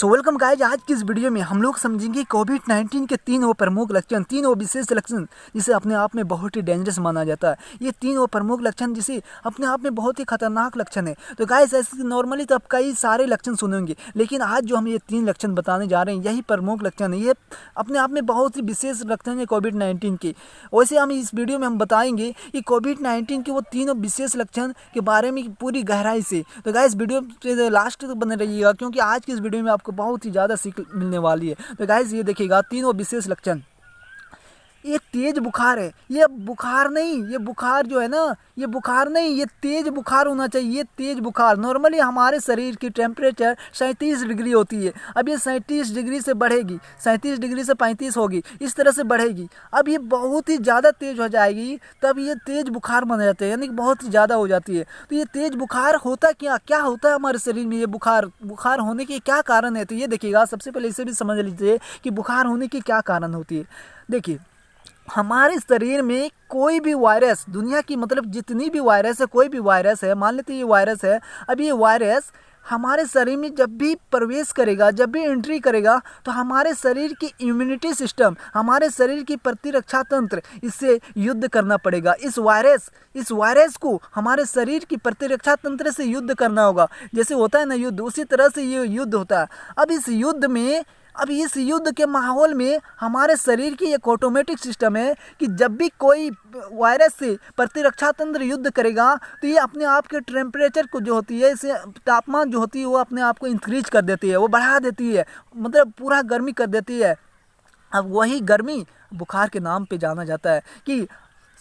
So welcome guys. आज की इस वीडियो में हम लोग समझेंगे कोविड-19 के तीन वो प्रमुख लक्षण, तीन वो विशेष लक्षण जिसे अपने आप में बहुत ही डेंजरस माना जाता है। ये तीन वो प्रमुख लक्षण जिसे अपने आप में बहुत ही खतरनाक लक्षण है। तो गाइज ऐसे नॉर्मली तो आप कई सारे लक्षण सुनेंगे, लेकिन आज जो हम ये तीन लक्षण बताने जा रहे हैं यही प्रमुख लक्षण है। ये अपने आप में बहुत ही विशेष लक्षण है कोविड-19 के। वैसे हम इस वीडियो में हम बताएंगे कि कोविड-19 के वो तीनों विशेष लक्षण के बारे में पूरी गहराई से। तो गाइज वीडियो लास्ट तक बने रहिएगा, क्योंकि आज की इस वीडियो में आपको बहुत ही ज़्यादा सीख मिलने वाली है। तो गाइस ये देखिएगा तीनों विशेष लक्षण। ये तेज बुखार है, ये बुखार नहीं, ये बुखार जो है ना, ये बुखार नहीं, ये तेज बुखार होना चाहिए। ये तेज बुखार नॉर्मली हमारे शरीर की टेम्परेचर 37 डिग्री होती है। अब ये 37 डिग्री से बढ़ेगी, 37 डिग्री से 35 होगी, इस तरह से बढ़ेगी। अब ये बहुत ही ज़्यादा तेज हो जाएगी, तब ये तेज बुखार बन जाते हैं, यानी कि बहुत ही ज़्यादा हो जाती है। तो ये तेज बुखार होता क्या होता है हमारे शरीर में? ये बुखार होने के क्या कारण है? तो ये देखिएगा, सबसे पहले इसे भी समझ लीजिए कि बुखार होने के क्या कारण होती है। देखिए, हमारे शरीर में कोई भी वायरस, दुनिया की मतलब जितनी भी वायरस है, कोई भी वायरस है, मान लेते ये वायरस है। अब ये वायरस हमारे शरीर में जब भी प्रवेश करेगा, जब भी एंट्री करेगा, तो हमारे शरीर की इम्यूनिटी सिस्टम, हमारे शरीर की प्रतिरक्षा तंत्र, इससे युद्ध करना पड़ेगा। इस वायरस को हमारे शरीर की प्रतिरक्षा तंत्र से युद्ध करना होगा। जैसे होता है ना युद्ध, उसी तरह से ये युद्ध होता है। अब इस युद्ध के माहौल में हमारे शरीर की एक ऑटोमेटिक सिस्टम है कि जब भी कोई वायरस से प्रतिरक्षा तंत्र युद्ध करेगा, तो ये अपने आप के टेम्परेचर को जो होती है, इसे तापमान जो होती है वो अपने आप को इंक्रीज कर देती है, वो बढ़ा देती है, मतलब पूरा गर्मी कर देती है। अब वही गर्मी बुखार के नाम पे जाना जाता है। कि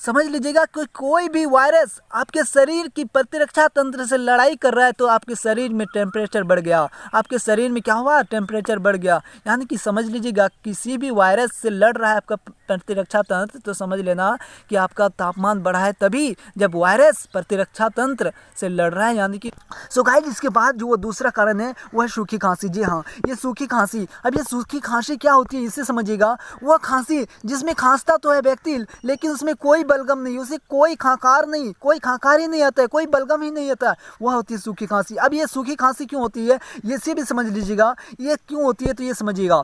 समझ लीजिएगा कि कोई भी वायरस आपके शरीर की प्रतिरक्षा तंत्र से लड़ाई कर रहा है, तो आपके शरीर में टेम्परेचर बढ़ गया। आपके शरीर में क्या हुआ? टेम्परेचर बढ़ गया। यानी कि समझ लीजिएगा किसी भी वायरस से लड़ रहा है आपका प्रतिरक्षा तंत्र, तो समझ लेना कि आपका तापमान बढ़ा है तभी, जब वायरस प्रतिरक्षा तंत्र से लड़ रहा है। यानी कि सो गाइस, इसके बाद जो वो दूसरा कारण है वो है सूखी खांसी। जी हाँ, ये सूखी खांसी। अब ये सूखी खांसी क्या होती है इसे समझिएगा। वह खांसी जिसमें खांसता तो है व्यक्ति, लेकिन उसमें कोई बलगम नहीं, उसे कोई खांकार नहीं, कोई खांकार ही नहीं आता है, कोई बलगम ही नहीं आता है, वह होती है सूखी खांसी। अब ये सूखी खांसी क्यों होती है ये से भी समझ लीजिएगा। ये क्यों होती है तो ये समझिएगा।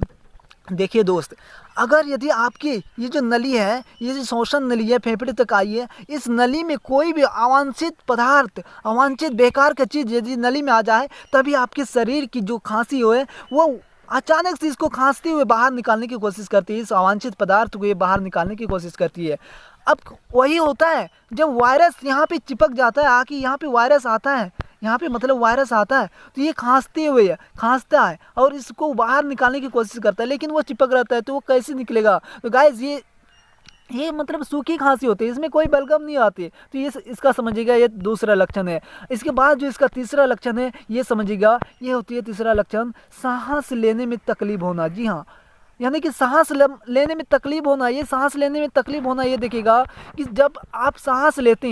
देखिए दोस्त, अगर यदि आपकी ये जो नली है, ये जो श्वसन नली है, फेफड़े तक आई है, इस नली में कोई भी अवांछित पदार्थ, अवांछित बेकार का चीज़ यदि नली में आ जाए, तभी आपके शरीर की जो खांसी हो है वो अचानक से इसको खांसते हुए बाहर निकालने की कोशिश करती है। इस अवांछित पदार्थ को ये बाहर निकालने की कोशिश करती है। अब वही होता है जब वायरस यहाँ पे चिपक जाता है, आके यहाँ पे वायरस आता है, यहाँ पे मतलब वायरस आता है, तो ये खांसता है और इसको बाहर निकालने की कोशिश करता है, लेकिन वो चिपक रहता है, तो वो कैसे निकलेगा? तो गाइस ये मतलब सूखी खांसी होती है, इसमें कोई बलगम नहीं आती। तो ये इसका समझिएगा, ये दूसरा लक्षण है। इसके बाद जो इसका तीसरा लक्षण है ये समझिएगा, ये होती है तीसरा लक्षण, सांस लेने में तकलीफ होना। जी हाँ, यानी कि सांस लेने में तकलीफ होना। ये सांस लेने में तकलीफ होना, ये देखिएगा कि जब आप सांस लेते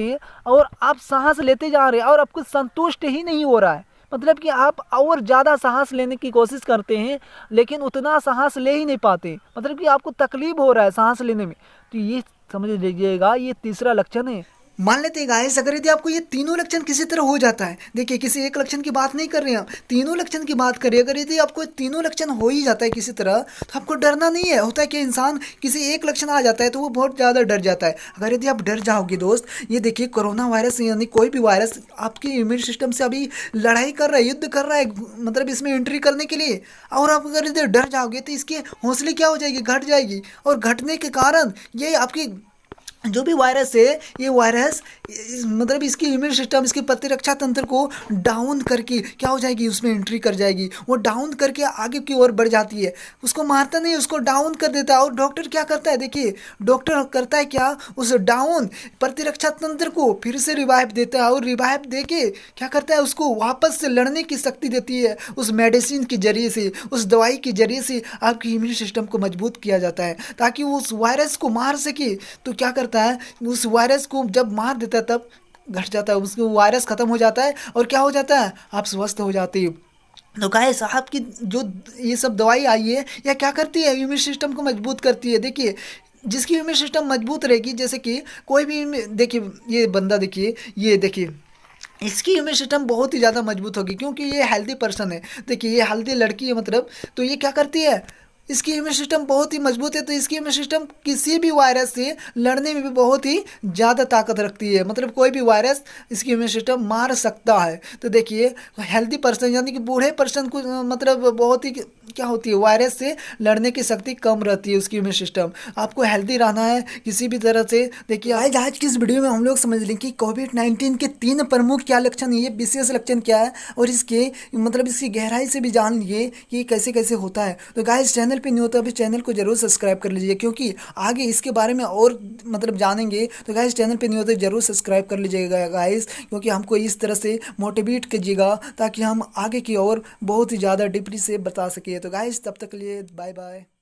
हैं और आप सांस लेते जा रहे हैं और आपको संतुष्ट ही नहीं हो रहा है, मतलब कि आप और ज़्यादा सांस लेने की कोशिश करते हैं लेकिन उतना सांस ले ही नहीं पाते, मतलब कि आपको तकलीफ हो रहा है सांस लेने में, तो ये समझ लीजिएगा ये तीसरा लक्षण है। मान लेते हैं गाइस, अगर यदि आपको ये तीनों लक्षण किसी तरह हो जाता है, देखिए किसी एक लक्षण की बात नहीं कर रहे हैं, तीनों लक्षण की बात करिए। अगर यदि आपको तीनों लक्षण हो ही जाता है किसी तरह, तो आपको डरना नहीं है। होता है कि इंसान किसी एक लक्षण आ जाता है तो वो बहुत ज़्यादा डर जाता है। अगर यदि आप डर जाओगे दोस्त, ये देखिए कोरोना वायरस यानी कोई भी वायरस आपके इम्यून सिस्टम से अभी लड़ाई कर रहा है, युद्ध कर रहा है, मतलब इसमें एंट्री करने के लिए, और आप अगर यदि डर जाओगे तो इसकी हौसले क्या हो जाएगी? घट जाएगी। और घटने के कारण ये आपकी जो भी वायरस है, ये वायरस मतलब इसकी इम्यून सिस्टम, इसकी प्रतिरक्षा तंत्र को डाउन करके क्या हो जाएगी? उसमें एंट्री कर जाएगी। वो डाउन करके आगे की ओर बढ़ जाती है, उसको मारता नहीं, उसको डाउन कर देता है। और डॉक्टर क्या करता है? देखिए डॉक्टर करता है क्या, उस डाउन प्रतिरक्षा तंत्र को फिर से रिवाइव देता है, और रिवाइव देके क्या करता है? उसको वापस से लड़ने की शक्ति देती है। उस मेडिसिन के जरिए से, उस दवाई के जरिए से आपकी इम्यून सिस्टम को मजबूत किया जाता है ताकि वो उस वायरस को मार सके। तो क्या करता है? उस वायरस को जब मार देता है तब घट जाता है, उसको वायरस खत्म हो जाता है और क्या हो जाता है? आप स्वस्थ हो जाते हो। तो गाइस, आपकी जो ये सब दवाई आई है या क्या करती है? इम्यून सिस्टम को मजबूत करती है। देखिए जिसकी इम्यून सिस्टम मजबूत रहेगी, जैसे कि कोई भी, देखिए ये बंदा, देखिए ये देखिए इसकी इम्यून सिस्टम बहुत ही ज़्यादा मजबूत होगी, क्योंकि ये हेल्दी पर्सन है। देखिए ये हेल्दी लड़की है मतलब, तो ये क्या करती है, इसकी इम्यून सिस्टम बहुत ही मजबूत है, तो इसकी इम्यून सिस्टम किसी भी वायरस से लड़ने में भी बहुत ही ज़्यादा ताकत रखती है। मतलब कोई भी वायरस इसकी इम्यून सिस्टम मार सकता है। तो देखिए हेल्दी पर्सन यानी कि बूढ़े पर्सन को मतलब बहुत ही क्या होती है, वायरस से लड़ने की शक्ति कम रहती है उसकी इम्यून सिस्टम। आपको हेल्दी रहना है किसी भी तरह से। देखिए आज की इस वीडियो में हम लोग समझ लें कि कोविड-19 के 3 प्रमुख क्या लक्षण है, ये विशेष लक्षण क्या है, और इसके मतलब इसकी गहराई से भी जान लिए कि कैसे कैसे होता है। तो गाइस चैनल पे नहीं होता अभी चैनल को जरूर सब्सक्राइब कर लीजिए, क्योंकि आगे इसके बारे में और मतलब जानेंगे। तो गाइस चैनल पे नहीं होता जरूर सब्सक्राइब कर लीजिएगा गाइस, क्योंकि हमको इस तरह से मोटिवेट कीजिएगा ताकि हम आगे की और बहुत ही ज़्यादा डीपली से बता सके। तो गाइस तब तक के लिए बाय बाय।